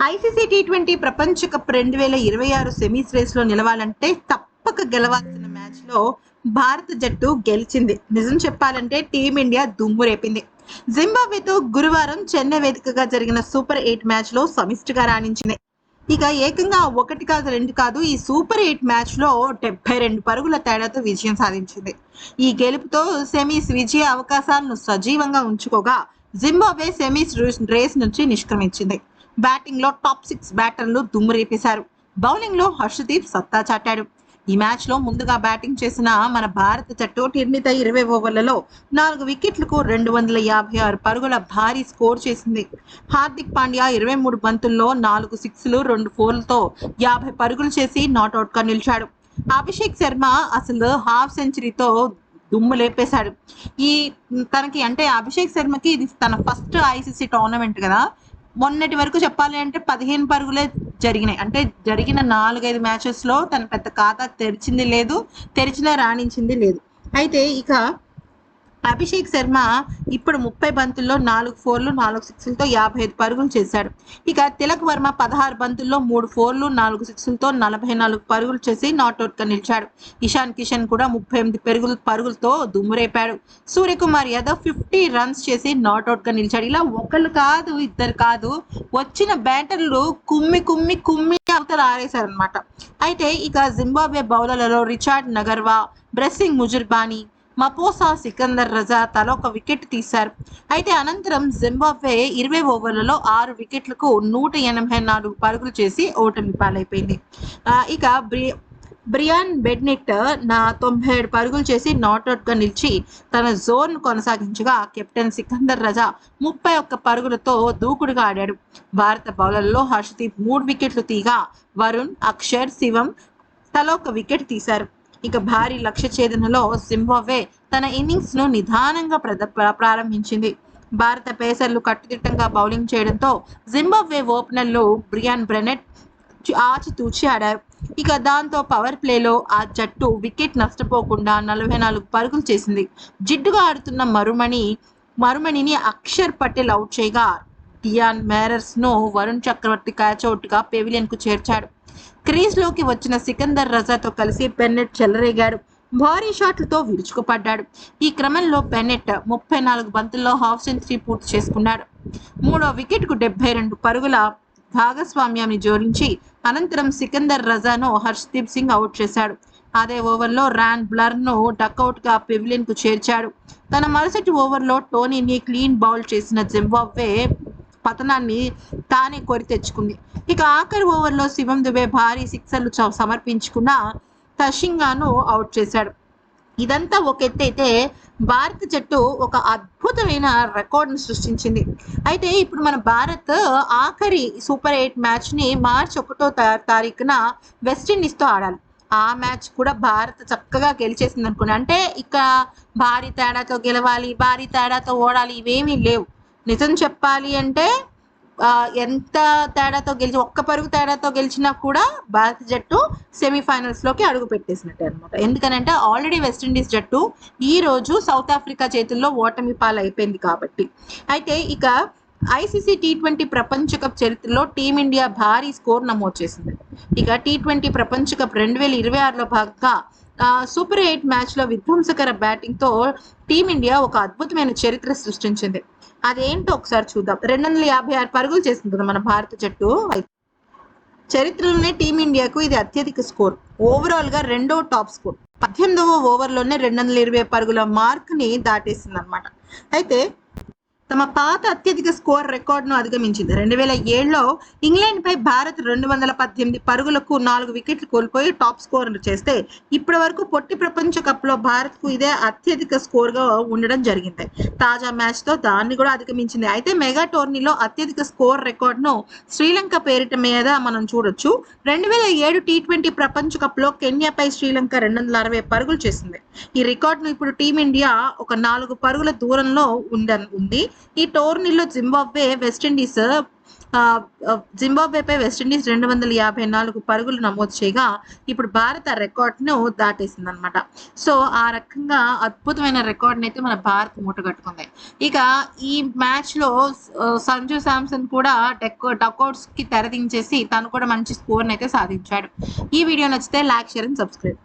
ICC T20 ప్రపంచ cup 2026 semis race లో నిలవాలంటే తప్పక గెలవాల్సిన మ్యాచ్ లో భారత జట్టు గెలిచింది. నిజం చెప్పాలంటే టీమిండియా దుమ్ము రేపింది. జింబాబ్వేతో గురువారం చెన్నై వేదికగా జరిగిన సూపర్ 8 మ్యాచ్ లో సమిష్టిగా రాణించింది. ఇక ఏకంగా 1 కాదు 2 కాదు, ఈ సూపర్ 8 మ్యాచ్ లో 72 పరుగుల తేడాతో విజయం సాధించింది. ఈ గెలుపుతో సెమీస్ విజయ అవకాశాలను సజీవంగా ఉంచుకోగా జింబాబ్వే సెమీస్ రేస్ నుంచి నిష్క్రమించింది. బ్యాటింగ్ లో టాప్ 6 బ్యాటర్లు దుమ్ము రేపేశారు. బౌలింగ్ లో హర్షదీప్ సత్తా చాటాడు. ఈ మ్యాచ్ లో ముందుగా బ్యాటింగ్ చేసిన మన భారత జట్టు నిర్ణీత 20 ఓవర్లలో 4 వికెట్లకు 256 పరుగుల భారీ స్కోర్ చేసింది. హార్దిక్ పాండ్యా 23 బంతుల్లో 4 సిక్స్లు 2 ఫోర్లతో 50 పరుగులు చేసి నాట్అవుట్ గా నిలిచాడు. అభిషేక్ శర్మ అసలు హాఫ్ సెంచరీతో దుమ్ము లేపేశాడు. ఈ తనకి అంటే అభిషేక్ శర్మకి ఇది తన ఫస్ట్ ఐసీసీ టోర్నమెంట్ కదా. మొన్నటి వరకు చెప్పాలి అంటే 15 పరుగులే జరిగినాయి. అంటే జరిగిన 4-5 మ్యాచెస్ లో తన పెద్ద ఖాతా తెరిచింది లేదు, తెరిచినా రాణించింది లేదు. అయితే ఇక అభిషేక్ శర్మ ఇప్పుడు 30 బంతుల్లో 4 ఫోర్లు 4 సిక్స్లతో 55 పరుగులు చేశాడు. ఇక తిలక్ వర్మ 16 బంతుల్లో 3 ఫోర్లు 4 సిక్స్లతో 44 పరుగులు చేసి నాట్అవుట్ గా నిలిచాడు. ఇషాన్ కిషన్ కూడా 38 పరుగులతో దుమ్మురేపాడు. సూర్యకుమార్ యాదవ్ 50 రన్స్ చేసి నాట్అవుట్ గా నిలిచాడు. ఇలా ఒకళ్ళు కాదు ఇద్దరు కాదు, వచ్చిన బ్యాటర్లు కుమ్మి కుమ్మి కుమ్మి అవతల ఆరేశారనమాట. అయితే ఇక జింబాబ్వే బౌలర్లలో రిచార్డ్ నగర్వా, బ్రెస్సింగ్ ముజుర్బానీ, మపోసా సికందర్ రజా తల ఒక వికెట్ తీశారు. అయితే అనంతరం జింబాబ్వే 20 ఓవర్లలో 6 వికెట్లకు 184 పరుగులు చేసి ఓటమి పాలైపోయింది. ఇక బ్రియాన్ బెడ్నెట్ 97 పరుగులు చేసి నాట్అవుట్ గా నిలిచి తన జోన్ కొనసాగించగా కెప్టెన్ సికందర్ రజా 31 పరుగులతో దూకుడుగా ఆడాడు. భారత బౌలర్లలో హర్షదీప్ 3 వికెట్లు తీగా వరుణ్, అక్షర్, శివం తల ఒక వికెట్ తీశారు. ఇక భారీ లక్ష్య ఛేదనలో జింబాబ్వే తన ఇన్నింగ్స్ ను నిదానంగా ప్రారంభించింది. భారత పేసర్లు కట్టుదిట్టంగా బౌలింగ్ చేయడంతో జింబాబ్వే ఓపెనర్లు బ్రియాన్ బ్రెనెట్ ఆచితూచి ఆడారు. ఇక దాంతో పవర్ ప్లేలో ఆ జట్టు వికెట్ నష్టపోకుండా 44 పరుగులు చేసింది. జిడ్డుగా ఆడుతున్న మరుమణిని అక్షర్ పటేల్ అవుట్ చేయగా డియాన్ మేరర్స్ ను వరుణ్ చక్రవర్తి క్యాచ్అవుట్ గా పెవిలియన్ కు చేర్చాడు. క్రీజ్ లోకి వచ్చిన సికందర్ రజాతో కలిసి బెన్నెట్ చెలరేగాడు. భారీ షాట్లతో విరుచుకుపడ్డాడు. ఈ క్రమంలో బెన్నెట్ 34 బంతుల్లో హాఫ్ సెంచరీ పూర్తి చేసుకున్నాడు. 3వ వికెట్ కు 72 పరుగుల భాగస్వామ్యాన్ని జోడించి అనంతరం సికందర్ రజాను హర్షదీప్ సింగ్ అవుట్ చేశాడు. అదే ఓవర్లో రాన్ బ్లర్ ను డకౌట్ గా పెవిలియన్ కు చేర్చాడు. తన మరుసటి ఓవర్లో టోనీని క్లీన్ బౌల్ చేసిన జింబాబ్వే పతనాన్ని తానే కోరి తెచ్చుకుంది. ఇక ఆఖరి ఓవర్లో శివం దుబే భారీ సిక్సర్లు సమర్పించుకున్న తషింగాను అవుట్ చేశాడు. ఇదంతా ఒక ఎత్తైతే భారత జట్టు ఒక అద్భుతమైన రికార్డును సృష్టించింది. అయితే ఇప్పుడు మన భారత్ ఆఖరి సూపర్ 8 మ్యాచ్ ని మార్చి 1వ తారీఖున వెస్టిండీస్ తో ఆడాలి. ఆ మ్యాచ్ కూడా భారత్ చక్కగా గెలిచేసింది అనుకున్నా. అంటే ఇక భారీ తేడాతో గెలవాలి, భారీ తేడాతో ఓడాలి ఇవేమీ లేవు. నిజం చెప్పాలి అంటే ఎంత తేడాతో గెలిచి 1 పరుగు తేడాతో గెలిచినా కూడా భారత జట్టు సెమీఫైనల్స్ లోకి అడుగు పెట్టేసినట్టే అనమాట. ఎందుకనంటే ఆల్రెడీ వెస్టిండీస్ జట్టు ఈ రోజు సౌత్ ఆఫ్రికా చేతుల్లో ఓటమి పాలైపోయింది కాబట్టి. అయితే ఇక ఐసీసీ టీ20 ప్రపంచ కప్ చరిత్రలో టీమిండియా భారీ స్కోర్ నమోదు చేసింది. ఇక టీ20 ప్రపంచ కప్ 2026లో భాగంగా సూపర్ 8 మ్యాచ్ లో విధ్వంసకర బ్యాటింగ్ తో టీమిండియా ఒక అద్భుతమైన చరిత్ర సృష్టించింది. అదేంటో ఒకసారి చూద్దాం. 256 పరుగులు చేసింది కదా మన భారత జట్టు. చరిత్రలోనే టీమిండియాకు ఇది అత్యధిక స్కోర్. ఓవరాల్ గా 2వ టాప్ స్కోర్. 18వ ఓవర్లోనే 220 పరుగుల మార్క్ ని దాటేసింది అనమాట. అయితే తమ పాత అత్యధిక స్కోర్ రికార్డును అధిగమించింది. 2007లో ఇంగ్లాండ్ పై భారత్ 218 పరుగులకు 4 వికెట్లు కోల్పోయి టాప్ స్కోర్ చేస్తే ఇప్పటి వరకు పొట్టి ప్రపంచ కప్ లో భారత్ కు ఇదే అత్యధిక స్కోర్ గా ఉండడం జరిగింది. తాజా మ్యాచ్ తో దాన్ని కూడా అధిగమించింది. అయితే మెగా టోర్నీలో అత్యధిక స్కోర్ రికార్డును శ్రీలంక పేరిట మీద మనం చూడొచ్చు. 2007 టీ20 ప్రపంచ కప్ లో కెన్యాపై శ్రీలంక 260 పరుగులు చేసింది. ఈ రికార్డును ఇప్పుడు టీమిండియా ఒక 4 పరుగుల దూరంలో ఉంది. ఈ టోర్నీలో జింబాబ్వే, వెస్టిండీస్ జింబాబ్వేపై వెస్టిండీస్ 254 పరుగులు నమోదు చేయగా ఇప్పుడు భారత్ ఆ రికార్డును దాటేసింది అనమాట. సో ఆ రకంగా అద్భుతమైన రికార్డుని అయితే మన భారత్ మూటగట్టుకుంది. ఇక ఈ మ్యాచ్లో సంజు శాంసన్ కూడా డకౌట్స్ కి తెరదించేసి తను కూడా మంచి స్కోర్ని అయితే సాధించాడు. ఈ వీడియో నచ్చితే లైక్, షేర్ అండ్ సబ్స్క్రైబ్.